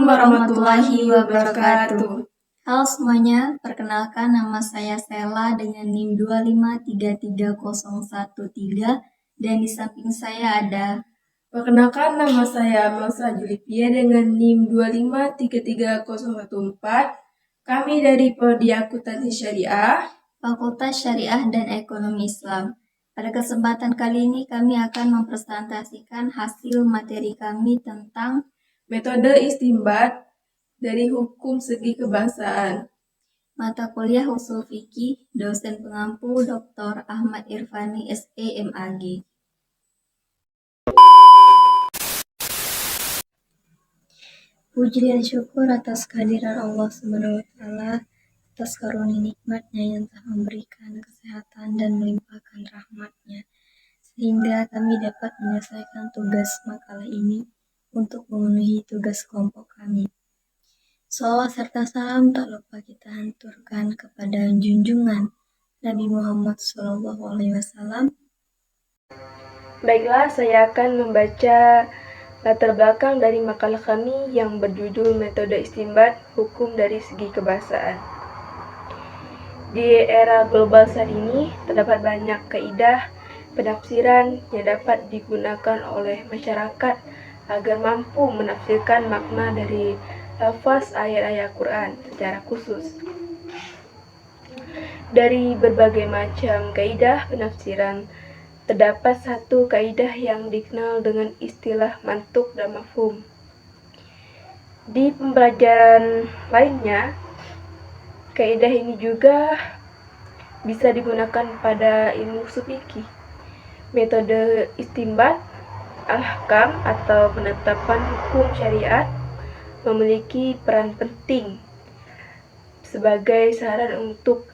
Assalamualaikum warahmatullahi wabarakatuh. Halo semuanya, perkenalkan nama saya Sela dengan NIM 2533013 dan di samping saya ada. Perkenalkan nama saya Melsa Julipia dengan NIM 2533014. Kami dari Prodi Akuntansi Syariah, Fakultas Syariah dan Ekonomi Islam. Pada kesempatan kali ini kami akan mempresentasikan hasil materi kami tentang metode istinbat dari hukum segi kebahasaan. Mata kuliah Ushul Fikih, dosen pengampu Dr. Ahmad Irfani SE MAG. Puji dan syukur atas kehadiran Allah SWT, atas karunia nikmatnya yang telah memberikan kesehatan dan melimpahkan rahmatnya, sehingga kami dapat menyelesaikan tugas makalah ini untuk memenuhi tugas kelompok kami. Shalawat serta salam tak lupa kita hanturkan kepada junjungan Nabi Muhammad SAW. Baiklah, saya akan membaca latar belakang dari makalah kami yang berjudul Metode Istinbat Hukum dari Segi Kebahasaan. Di era global saat ini, terdapat banyak kaidah penafsiran yang dapat digunakan oleh masyarakat agar mampu menafsirkan makna dari lafaz ayat-ayat Quran secara khusus. Dari berbagai macam kaidah penafsiran, terdapat satu kaidah yang dikenal dengan istilah mantuk dan mafhum. Di pembelajaran lainnya, kaidah ini juga bisa digunakan pada ilmu ushul fikih. Metode istinbat al-ahkam atau penetapan hukum syariat memiliki peran penting sebagai saran untuk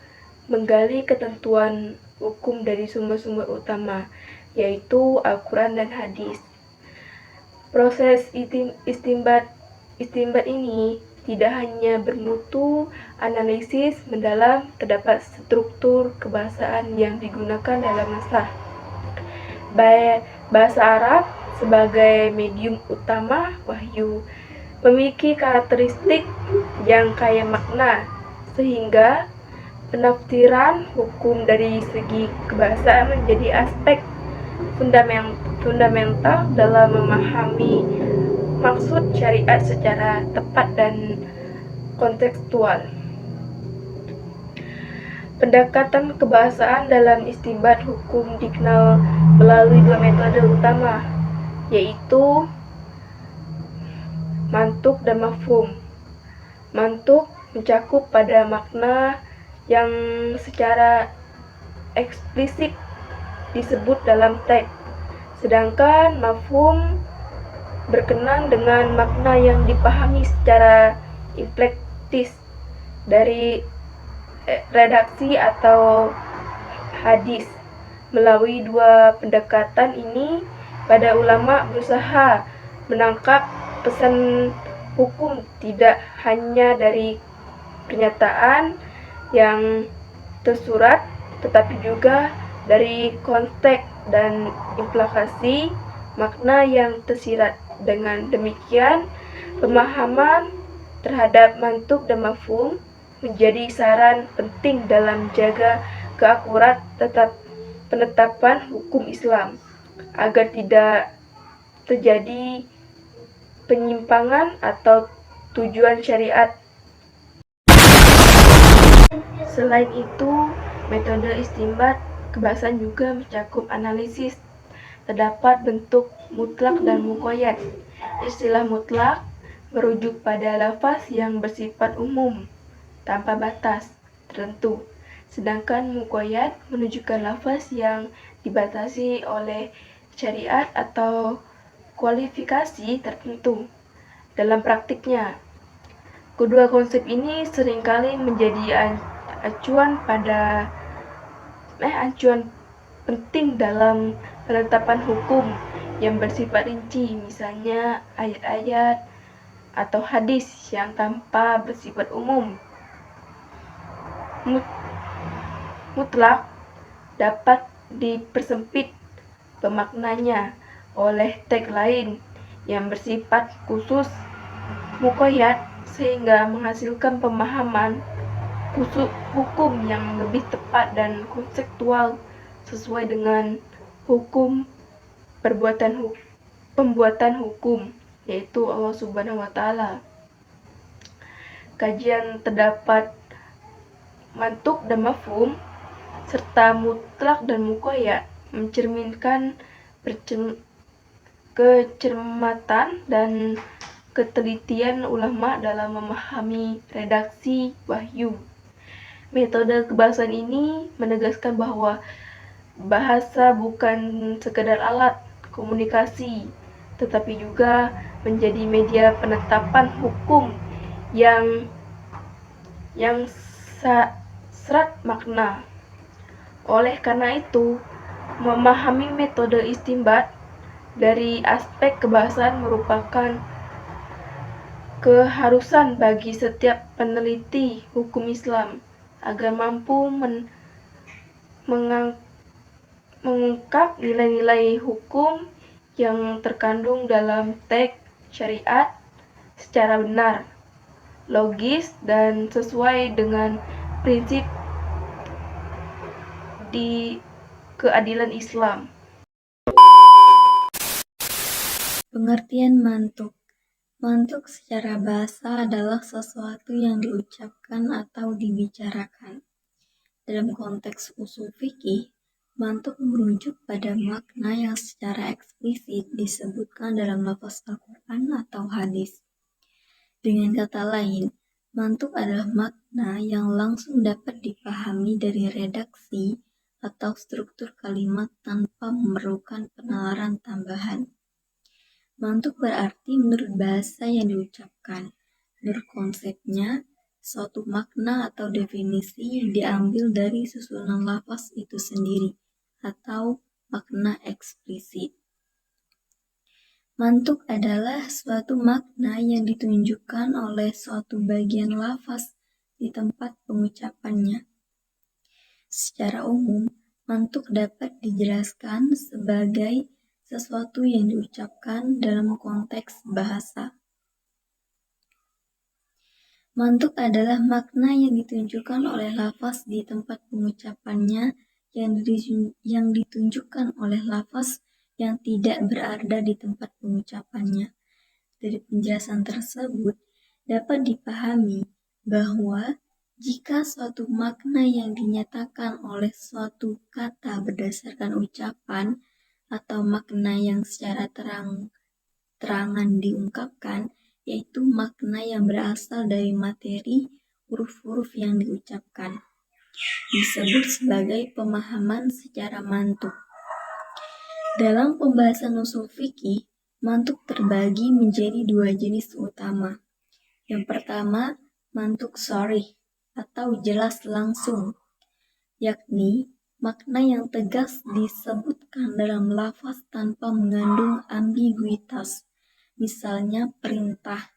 menggali ketentuan hukum dari sumber-sumber utama, yaitu Al-Quran dan hadis. Proses istinbat ini tidak hanya bermutu analisis mendalam terdapat struktur kebahasaan yang digunakan dalam naskah. Bahasa Arab sebagai medium utama wahyu memiliki karakteristik yang kaya makna, sehingga penafsiran hukum dari segi kebahasaan menjadi aspek fundamental dalam memahami maksud syariat secara tepat dan kontekstual. Pendekatan kebahasaan dalam istinbat hukum dikenal melalui dua metode utama, yaitu mantuk dan mafhum. Mantuk mencakup pada makna yang secara eksplisit disebut dalam teks, sedangkan mafhum berkenaan dengan makna yang dipahami secara implisit dari redaksi atau hadis. Melalui dua pendekatan ini, para ulama berusaha menangkap pesan hukum tidak hanya dari pernyataan yang tersurat, tetapi juga dari konteks dan implikasi makna yang tersirat. Dengan demikian, pemahaman terhadap mantuk dan mafhum menjadi saran penting dalam jaga keakurat penetapan hukum Islam, agar tidak terjadi penyimpangan atau tujuan syariat. Selain itu, metode istinbat kebahasaan juga mencakup analisis. Terdapat bentuk mutlak dan muqayyad. Istilah mutlak merujuk pada lafaz yang bersifat umum, tanpa batas tertentu. Sedangkan muqayyad menunjukkan lafaz yang dibatasi oleh syariat atau kualifikasi tertentu. Dalam praktiknya, kedua konsep ini seringkali menjadi acuan penting dalam penetapan hukum yang bersifat rinci, misalnya ayat-ayat atau hadis yang tanpa bersifat umum. Mutlak dapat dipersempit pemaknanya oleh teks lain yang bersifat khusus muqayyad sehingga menghasilkan pemahaman hukum yang lebih tepat dan konseptual sesuai dengan hukum pembuatan hukum, yaitu Allah Subhanahu wa taala. Kajian terdapat mantuk dan mafhum serta mutlak dan muqayyad mencerminkan kecermatan dan ketelitian ulama dalam memahami redaksi wahyu. Metode kebahasaan ini menegaskan bahwa bahasa bukan sekedar alat komunikasi, tetapi juga menjadi media penetapan hukum yang serat makna. Oleh karena itu, memahami metode istinbat dari aspek kebahasaan merupakan keharusan bagi setiap peneliti hukum Islam agar mampu mengungkap nilai-nilai hukum yang terkandung dalam teks syariat secara benar, logis, dan sesuai dengan prinsip di keadilan Islam. Pengertian mantuk. Mantuk secara bahasa adalah sesuatu yang diucapkan atau dibicarakan. Dalam konteks usul fikih, mantuk merujuk pada makna yang secara eksplisit disebutkan dalam lafaz Al-Quran atau hadis. Dengan kata lain, mantuk adalah makna yang langsung dapat dipahami dari redaksi atau struktur kalimat tanpa memerlukan penalaran tambahan. Mantuk berarti menurut bahasa yang diucapkan. Menurut konsepnya, suatu makna atau definisi yang diambil dari susunan lafaz itu sendiri atau makna eksplisit. Mantuk adalah suatu makna yang ditunjukkan oleh suatu bagian lafaz di tempat pengucapannya. Secara umum, mantuk dapat dijelaskan sebagai sesuatu yang diucapkan dalam konteks bahasa. Mantuk adalah makna yang ditunjukkan oleh lafaz di tempat pengucapannya yang ditunjukkan oleh lafaz yang tidak berada di tempat pengucapannya. Dari penjelasan tersebut dapat dipahami bahwa jika suatu makna yang dinyatakan oleh suatu kata berdasarkan ucapan atau makna yang secara terangan diungkapkan, yaitu makna yang berasal dari materi huruf-huruf yang diucapkan, disebut sebagai pemahaman secara mantuk. Dalam pembahasan usul fikih, mantuk terbagi menjadi dua jenis utama. Yang pertama, mantuk sharih atau jelas langsung, yakni makna yang tegas disebutkan dalam lafaz tanpa mengandung ambiguitas, misalnya perintah,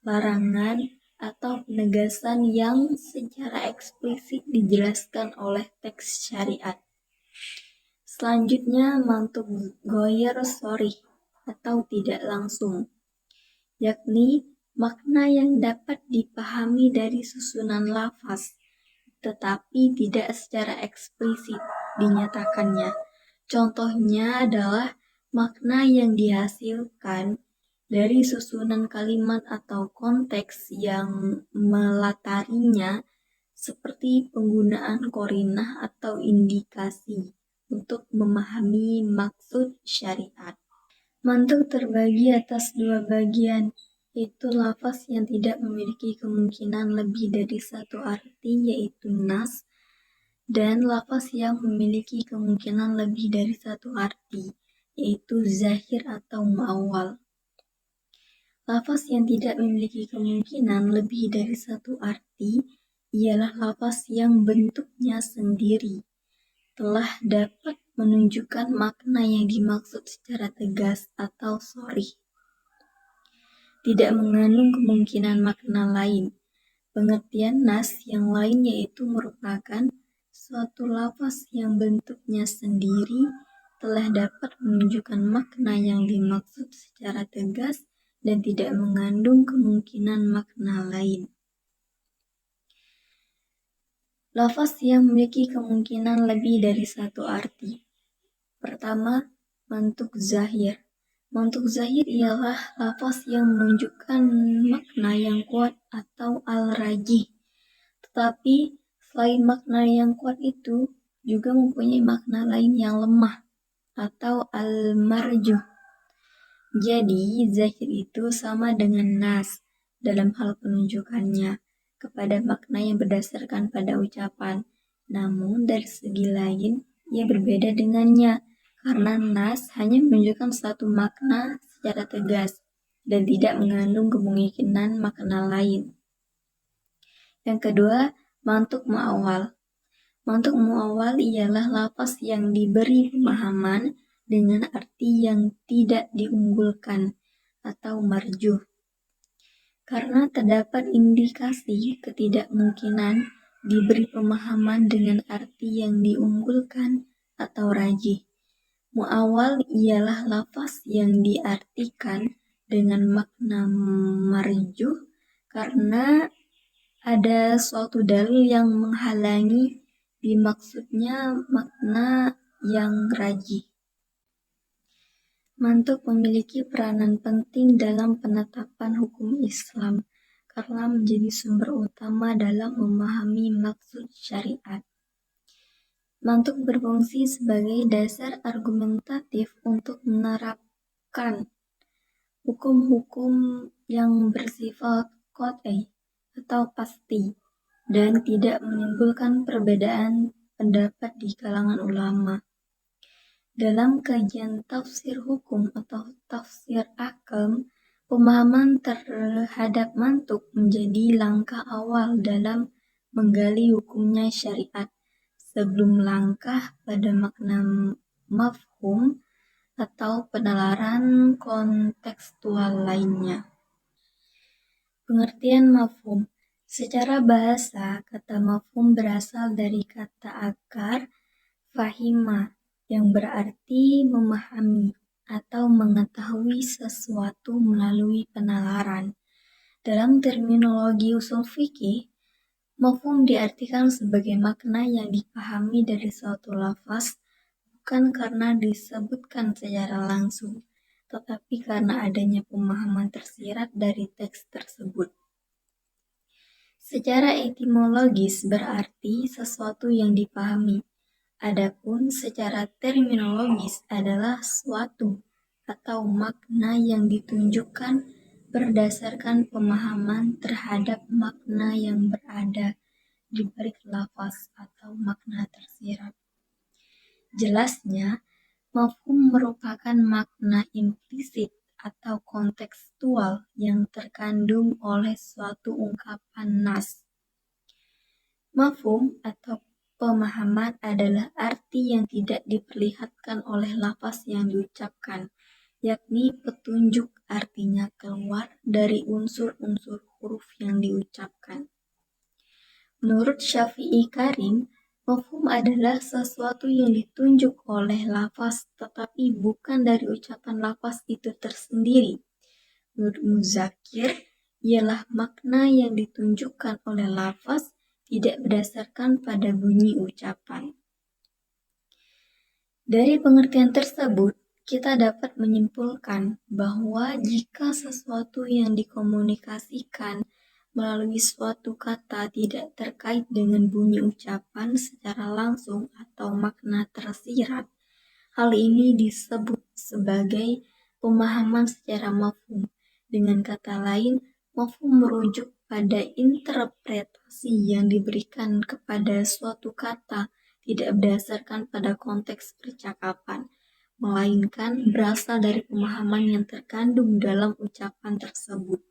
larangan, atau penegasan yang secara eksplisit dijelaskan oleh teks syariat. Selanjutnya, mantuk ghair sharih atau tidak langsung, yakni makna yang dapat dipahami dari susunan lafaz tetapi tidak secara eksplisit dinyatakannya. Contohnya adalah makna yang dihasilkan dari susunan kalimat atau konteks yang melatarinya, seperti penggunaan qarinah atau indikasi untuk memahami maksud syariat. Mantuk terbagi atas dua bagian, yaitu lafaz yang tidak memiliki kemungkinan lebih dari satu arti, yaitu nas, dan lafaz yang memiliki kemungkinan lebih dari satu arti, yaitu zahir atau muawwal. Lafaz yang tidak memiliki kemungkinan lebih dari satu arti ialah lafaz yang bentuknya sendiri telah dapat menunjukkan makna yang dimaksud secara tegas atau sharih, tidak mengandung kemungkinan makna lain. Pengertian nas yang lain yaitu merupakan suatu lafaz yang bentuknya sendiri telah dapat menunjukkan makna yang dimaksud secara tegas, dan tidak mengandung kemungkinan makna lain. Lafaz yang memiliki kemungkinan lebih dari satu arti. Pertama, mantuk zahir. Mantuk zahir ialah lafaz yang menunjukkan makna yang kuat atau al-rajih. Tetapi selain makna yang kuat itu juga mempunyai makna lain yang lemah atau al-marjuh. Jadi zahir itu sama dengan nas dalam hal penunjukannya kepada makna yang berdasarkan pada ucapan. Namun dari segi lain ia berbeda dengannya karena nas hanya menunjukkan satu makna secara tegas dan tidak mengandung kemungkinan makna lain. Yang kedua, mantuk mu'awwal. Mantuk mu'awwal ialah lafaz yang diberi pemahaman dengan arti yang tidak diunggulkan atau marjuh. Karena terdapat indikasi ketidakmungkinan diberi pemahaman dengan arti yang diunggulkan atau rajih. Mu'awwal ialah lafaz yang diartikan dengan makna marjuh karena ada suatu dalil yang menghalangi dimaksudnya makna yang rajih. Mantuk memiliki peranan penting dalam penetapan hukum Islam karena menjadi sumber utama dalam memahami maksud syariat. Mantuk berfungsi sebagai dasar argumentatif untuk menerapkan hukum-hukum yang bersifat qat'i atau pasti dan tidak menimbulkan perbedaan pendapat di kalangan ulama. Dalam kajian tafsir hukum atau tafsir ahkam, pemahaman terhadap mantuk menjadi langkah awal dalam menggali hukumnya syariat sebelum langkah pada makna mafhum atau penalaran kontekstual lainnya. Pengertian mafhum. Secara bahasa, kata mafhum berasal dari kata akar fahima yang berarti memahami atau mengetahui sesuatu melalui penalaran. Dalam terminologi usul fikih, mafhum diartikan sebagai makna yang dipahami dari suatu lafaz bukan karena disebutkan secara langsung, tetapi karena adanya pemahaman tersirat dari teks tersebut. Secara etimologis berarti sesuatu yang dipahami, adapun secara terminologis adalah suatu atau makna yang ditunjukkan berdasarkan pemahaman terhadap makna yang berada di balik lafaz atau makna tersirat. Jelasnya, mafhum merupakan makna implisit atau kontekstual yang terkandung oleh suatu ungkapan nas. Mafhum atau pemahaman adalah arti yang tidak diperlihatkan oleh lafaz yang diucapkan, yakni petunjuk artinya keluar dari unsur-unsur huruf yang diucapkan. Menurut Syafi'i Karim, mafhum adalah sesuatu yang ditunjuk oleh lafaz tetapi bukan dari ucapan lafaz itu tersendiri. Menurut Muzakir, ialah makna yang ditunjukkan oleh lafaz tidak berdasarkan pada bunyi ucapan. Dari pengertian tersebut, kita dapat menyimpulkan bahwa jika sesuatu yang dikomunikasikan melalui suatu kata tidak terkait dengan bunyi ucapan secara langsung atau makna tersirat, hal ini disebut sebagai pemahaman secara mafhum. Dengan kata lain, mafhum merujuk pada interpretasi yang diberikan kepada suatu kata tidak berdasarkan pada konteks percakapan, melainkan berasal dari pemahaman yang terkandung dalam ucapan tersebut.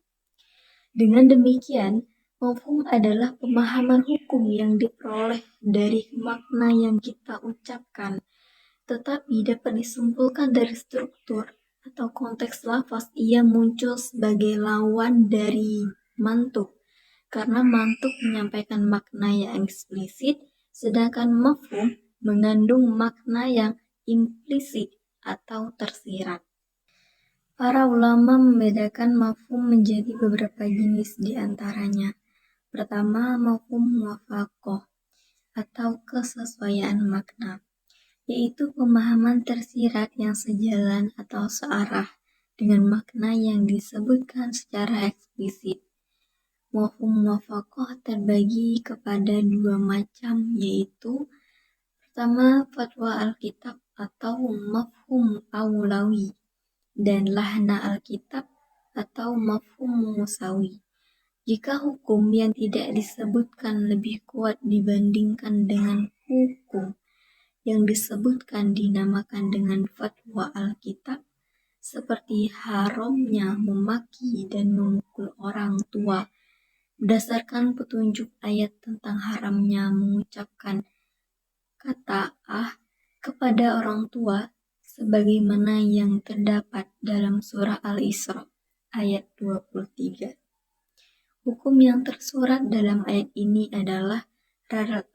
Dengan demikian, mafhum adalah pemahaman hukum yang diperoleh dari makna yang kita ucapkan, tetapi dapat disimpulkan dari struktur atau konteks lafaz ia muncul sebagai lawan dari mantuk, karena mantuk menyampaikan makna yang eksplisit, sedangkan mafhum mengandung makna yang implisit atau tersirat. Para ulama membedakan mafhum menjadi beberapa jenis di antaranya. Pertama, mafhum muwafaqah atau kesesuaian makna, yaitu pemahaman tersirat yang sejalan atau searah dengan makna yang disebutkan secara eksplisit. Mafhum muwafaqah terbagi kepada dua macam, yaitu pertama, fatwa Alkitab atau mafhum aulawi, dan lahna Alkitab atau mafhum musawi. Jika hukum yang tidak disebutkan lebih kuat dibandingkan dengan hukum yang disebutkan dinamakan dengan fatwa Alkitab, seperti haramnya memaki dan memukul orang tua, berdasarkan petunjuk ayat tentang haramnya mengucapkan kata kepada orang tua, sebagaimana yang terdapat dalam surah Al-Isra ayat 23. Hukum yang tersurat dalam ayat ini adalah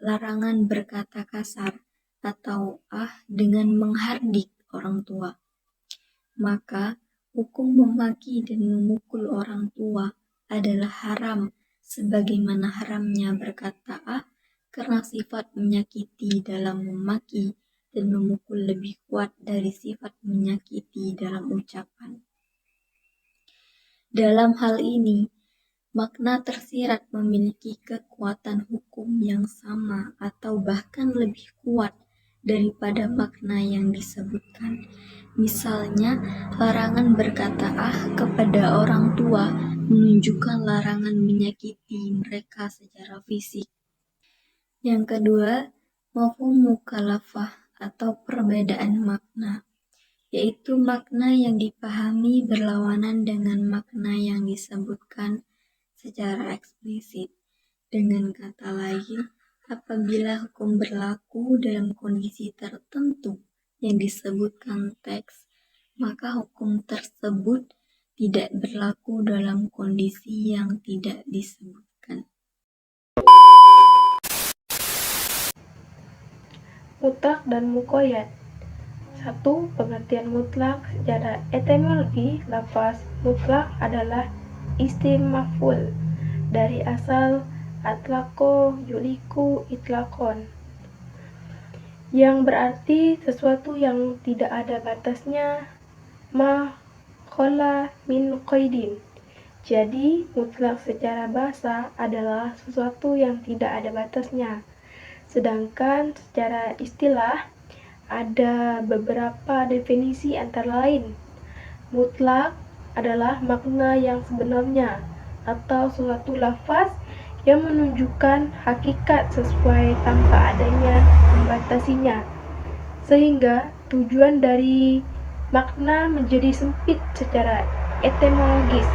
larangan berkata kasar atau dengan menghardik orang tua. Maka, hukum memaki dan memukul orang tua adalah haram sebagaimana haramnya berkata karena sifat menyakiti dalam memaki dan memukul lebih kuat dari sifat menyakiti dalam ucapan. Dalam hal ini, makna tersirat memiliki kekuatan hukum yang sama atau bahkan lebih kuat daripada makna yang disebutkan. Misalnya, larangan berkata kepada orang tua menunjukkan larangan menyakiti mereka secara fisik. Yang kedua, mafhum mukhalafah atau perbedaan makna, yaitu makna yang dipahami berlawanan dengan makna yang disebutkan secara eksplisit. Dengan kata lain, apabila hukum berlaku dalam kondisi tertentu yang disebutkan teks, maka hukum tersebut tidak berlaku dalam kondisi yang tidak disebutkan. Mutlak dan muqayyad. 1. Pengertian mutlak secara etimologi. Lafaz mutlak adalah isim maf'ul dari asal atlaqo yuliku itlaqon, yang berarti sesuatu yang tidak ada batasnya, ma khala min qaidin. Jadi, mutlak secara bahasa adalah sesuatu yang tidak ada batasnya. Sedangkan secara istilah ada beberapa definisi, antara lain mutlak adalah makna yang sebenarnya atau suatu lafaz yang menunjukkan hakikat sesuai tanpa adanya membatasinya, sehingga tujuan dari makna menjadi sempit secara etimologis.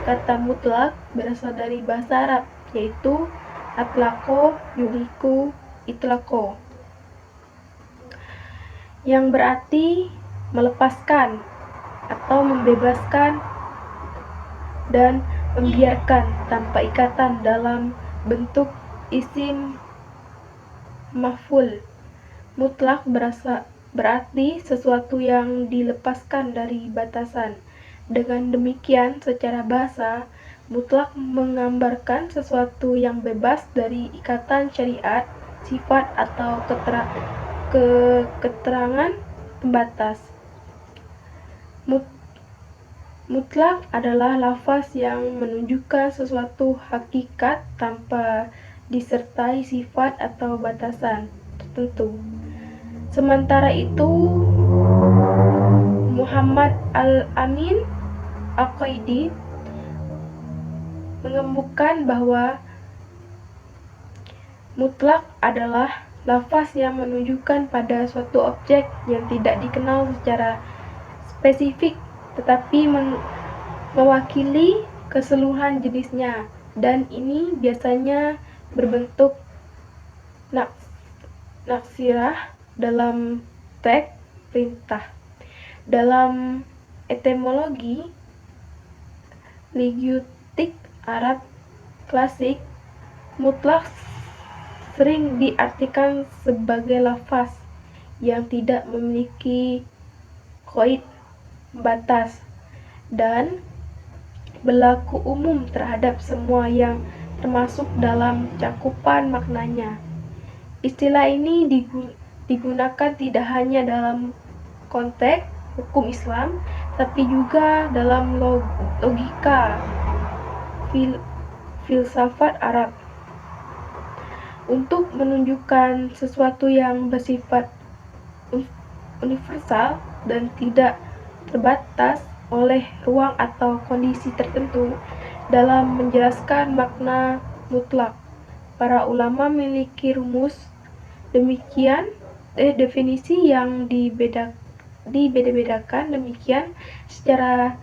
Kata mutlak berasal dari bahasa Arab, yaitu atlaqo yuliku itlaqo, yang berarti melepaskan atau membebaskan dan membiarkan tanpa ikatan dalam bentuk isim maf'ul. Mutlak berarti sesuatu yang dilepaskan dari batasan. Dengan demikian, secara bahasa, mutlak menggambarkan sesuatu yang bebas dari ikatan syariat, sifat atau keterangan pembatas. Mutlak adalah lafaz yang menunjukkan sesuatu hakikat tanpa disertai sifat atau batasan tertentu. Sementara itu, Muhammad Al-Amin Al-Qaidi mengemukakan bahwa mutlak adalah lafaz yang menunjukkan pada suatu objek yang tidak dikenal secara spesifik, tetapi mewakili keseluruhan jenisnya, dan ini biasanya berbentuk naksirah dalam teks perintah. Dalam etimologi linguistik Arab klasik, mutlak sering diartikan sebagai lafaz yang tidak memiliki qaid, batas, dan berlaku umum terhadap semua yang termasuk dalam cakupan maknanya. Istilah ini digunakan tidak hanya dalam konteks hukum Islam, tapi juga dalam logika filsafat Arab untuk menunjukkan sesuatu yang bersifat universal dan tidak terbatas oleh ruang atau kondisi tertentu. Dalam menjelaskan makna mutlak, para ulama memiliki rumus definisi yang dibeda-bedakan demikian secara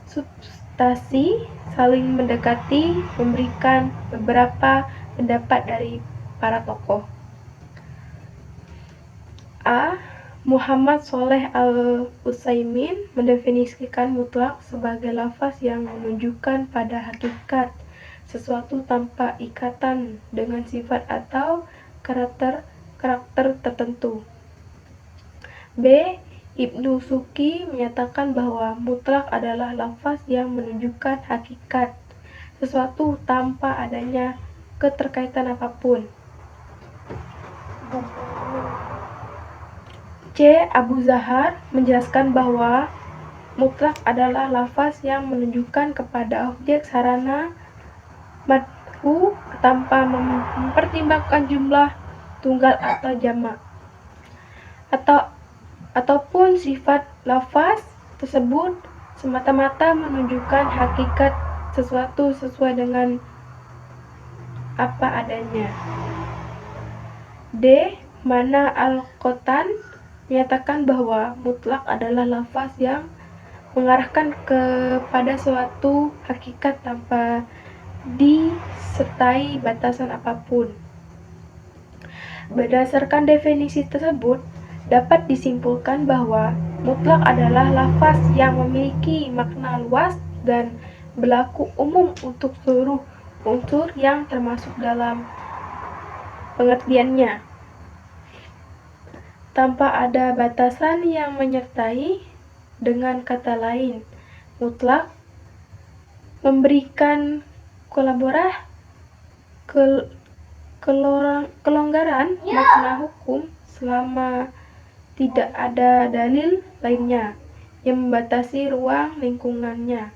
substansi saling mendekati, memberikan beberapa pendapat dari para tokoh. A. Muhammad Shaleh Al-Utsaimin mendefinisikan mutlak sebagai lafaz yang menunjukkan pada hakikat sesuatu tanpa ikatan dengan sifat atau karakter tertentu. B. Ibnu Suki menyatakan bahwa mutlak adalah lafaz yang menunjukkan hakikat sesuatu tanpa adanya keterkaitan apapun. C. Abu Zahar menjelaskan bahwa mutlak adalah lafaz yang menunjukkan kepada objek sarana madhu tanpa mempertimbangkan jumlah tunggal atau jamak ataupun sifat lafaz tersebut semata-mata menunjukkan hakikat sesuatu sesuai dengan apa adanya. D. Mana Al-Qottan menyatakan bahwa mutlak adalah lafaz yang mengarahkan kepada suatu hakikat tanpa disertai batasan apapun. Berdasarkan definisi tersebut, dapat disimpulkan bahwa mutlak adalah lafaz yang memiliki makna luas dan berlaku umum untuk seluruh unsur yang termasuk dalam pengertiannya, tanpa ada batasan yang menyertai. Dengan kata lain, mutlak memberikan kelonggaran makna hukum selama tidak ada dalil lainnya yang membatasi ruang lingkungannya.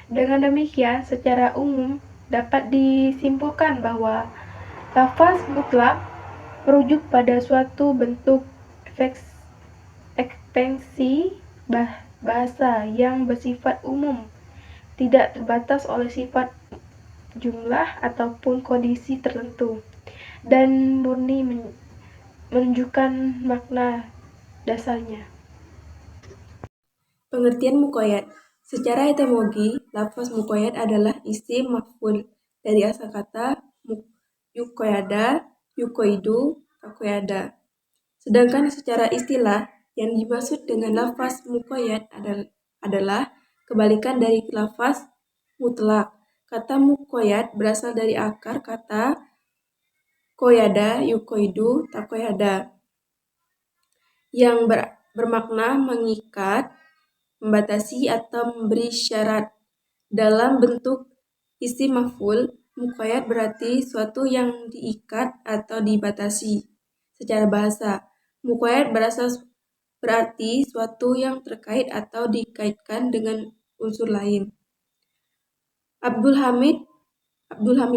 Dengan demikian, secara umum dapat disimpulkan bahwa lafaz mutlak merujuk pada suatu bentuk ekspansi bahasa yang bersifat umum, tidak terbatas oleh sifat, jumlah, ataupun kondisi tertentu, dan murni menunjukkan makna dasarnya. Pengertian muqayyad. Secara etimologi, lafaz muqayyad adalah isim maf'ul dari asal kata yuqayyada, yuqayyidu, taqayyada. Sedangkan secara istilah, yang dimaksud dengan lafaz muqayyad adalah kebalikan dari lafaz mutlak. Kata muqayyad berasal dari akar kata qayyada, yuqayyidu, taqayyada, yang bermakna mengikat, membatasi, atau memberi syarat. Dalam bentuk isim maf'ul, muqayyad berarti suatu yang diikat atau dibatasi. Secara bahasa, muqayyad berarti suatu yang terkait atau dikaitkan dengan unsur lain. Abdul Hamid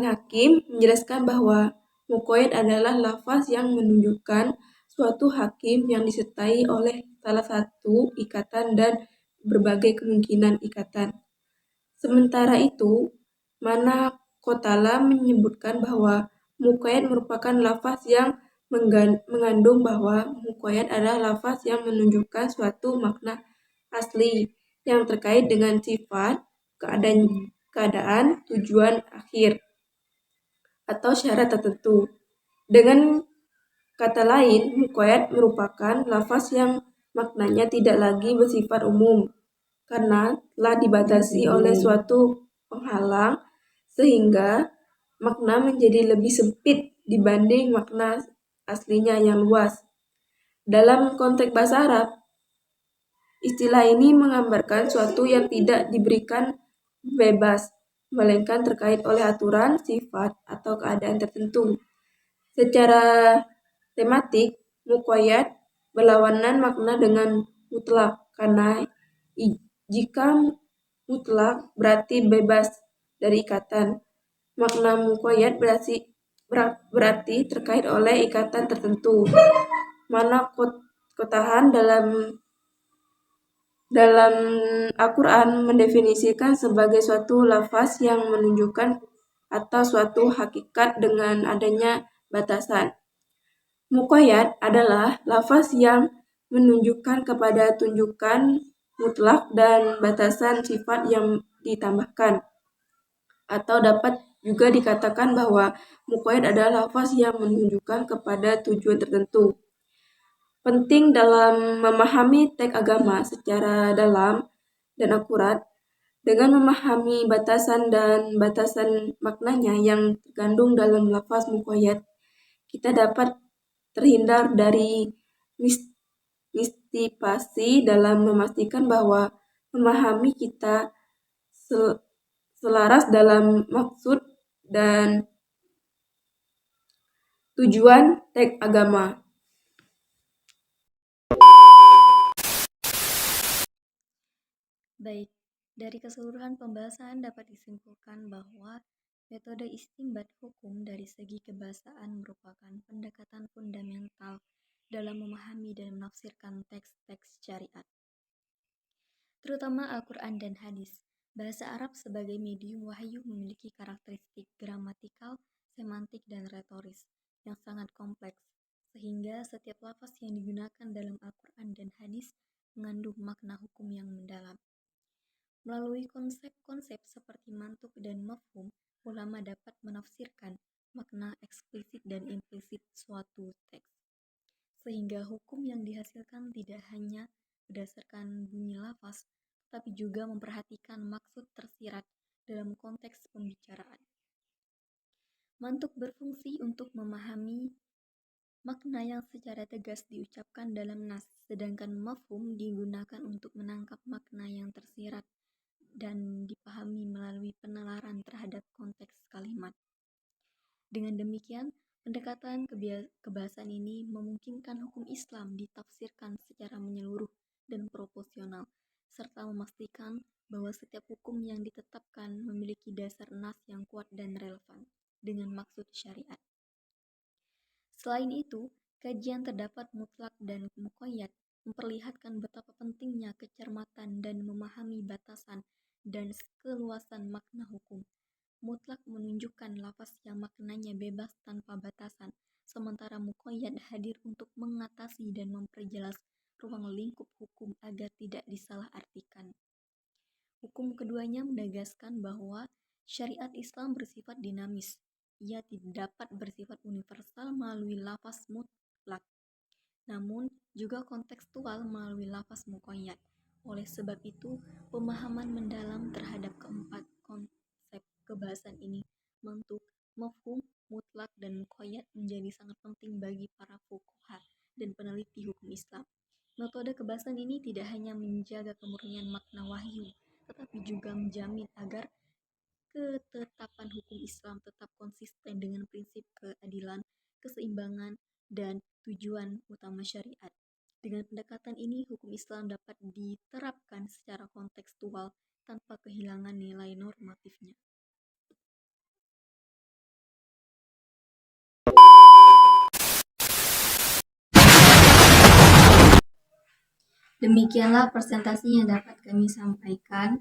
Hakim menjelaskan bahwa muqayyad adalah lafaz yang menunjukkan suatu hakim yang disertai oleh salah satu ikatan dan berbagai kemungkinan ikatan. Sementara itu, Mana Qotala menyebutkan bahwa muqayyad merupakan lafaz yang mengandung bahwa muqayyad adalah lafaz yang menunjukkan suatu makna asli yang terkait dengan sifat, keadaan, tujuan akhir, atau syarat tertentu. Dengan kata lain, muqayyad merupakan lafaz yang maknanya tidak lagi bersifat umum, karena telah dibatasi oleh suatu penghalang, sehingga makna menjadi lebih sempit dibanding makna aslinya yang luas. Dalam konteks bahasa Arab, Istilah ini menggambarkan suatu yang tidak diberikan bebas, melainkan terkait oleh aturan, sifat, atau keadaan tertentu. Secara tematik, muqayyad berlawanan makna dengan mutlak, karena jika mutlak berarti bebas dari ikatan. Makna muqayyad berarti terkait oleh ikatan tertentu. Mana kotahan dalam Al-Quran mendefinisikan sebagai suatu lafaz yang menunjukkan atau suatu hakikat dengan adanya batasan. Muqayyad adalah lafaz yang menunjukkan kepada tunjukan mutlak dan batasan sifat yang ditambahkan. Atau dapat juga dikatakan bahwa muqayyad adalah lafaz yang menunjukkan kepada tujuan tertentu. Penting dalam memahami teks agama secara dalam dan akurat, dengan memahami batasan dan batasan maknanya yang terkandung dalam lafaz muqayyad, kita dapat terhindar dari mistisipasi dalam memastikan bahwa memahami kita selaras dalam maksud dan tujuan teks agama. Baik, dari keseluruhan pembahasan dapat disimpulkan bahwa metode istinbat hukum dari segi kebahasaan merupakan pendekatan fundamental dalam memahami dan menafsirkan teks-teks syariat, terutama Al-Quran dan hadis. Bahasa Arab sebagai medium wahyu memiliki karakteristik gramatikal, semantik, dan retoris yang sangat kompleks, sehingga setiap lafaz yang digunakan dalam Al-Quran dan hadis mengandung makna hukum yang mendalam. Melalui konsep-konsep seperti mantuk dan mafhum, ulama dapat menafsirkan makna eksplisit dan implisit suatu teks, sehingga hukum yang dihasilkan tidak hanya berdasarkan bunyi lafaz, tetapi juga memperhatikan maksud tersirat dalam konteks pembicaraan. Mantuk berfungsi untuk memahami makna yang secara tegas diucapkan dalam nas, sedangkan mafhum digunakan untuk menangkap makna yang tersirat dan dipahami melalui penalaran terhadap konteks kalimat. Dengan demikian, pendekatan kebahasaan ini memungkinkan hukum Islam ditafsirkan secara menyeluruh dan proporsional, serta memastikan bahwa setiap hukum yang ditetapkan memiliki dasar nas yang kuat dan relevan dengan maksud syariat. Selain itu, kajian terdapat mutlak dan muqayyad memperlihatkan betapa pentingnya kecermatan dan memahami batasan dan keluasan makna hukum. Mutlak menunjukkan lafaz yang maknanya bebas tanpa batasan, sementara muqayyad hadir untuk mengatasi dan memperjelas ruang lingkup hukum agar tidak disalahartikan. Hukum keduanya menegaskan bahwa syariat Islam bersifat dinamis. Ia tidak dapat bersifat universal melalui lafaz mutlak, namun juga kontekstual melalui lafaz muqayyad. Oleh sebab itu, pemahaman mendalam terhadap keempat konsep kebahasan ini, mantuk, mafhum, mutlak, dan muqayyad menjadi sangat penting bagi para fuqaha dan peneliti hukum Islam. Metode kebahasan ini tidak hanya menjaga kemurnian makna wahyu, tetapi juga menjamin agar ketetapan hukum Islam tetap konsisten dengan prinsip keadilan, keseimbangan, dan tujuan utama syariat. Dengan pendekatan ini, hukum Islam dapat diterapkan secara kontekstual tanpa kehilangan nilai normatifnya. Demikianlah presentasi yang dapat kami sampaikan.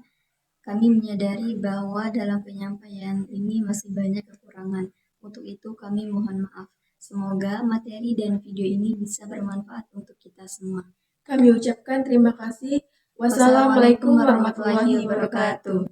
Kami menyadari bahwa dalam penyampaian ini masih banyak kekurangan. Untuk itu kami mohon maaf. Semoga materi dan video ini bisa bermanfaat untuk kita semua. Kami ucapkan terima kasih. Wassalamualaikum warahmatullahi wabarakatuh.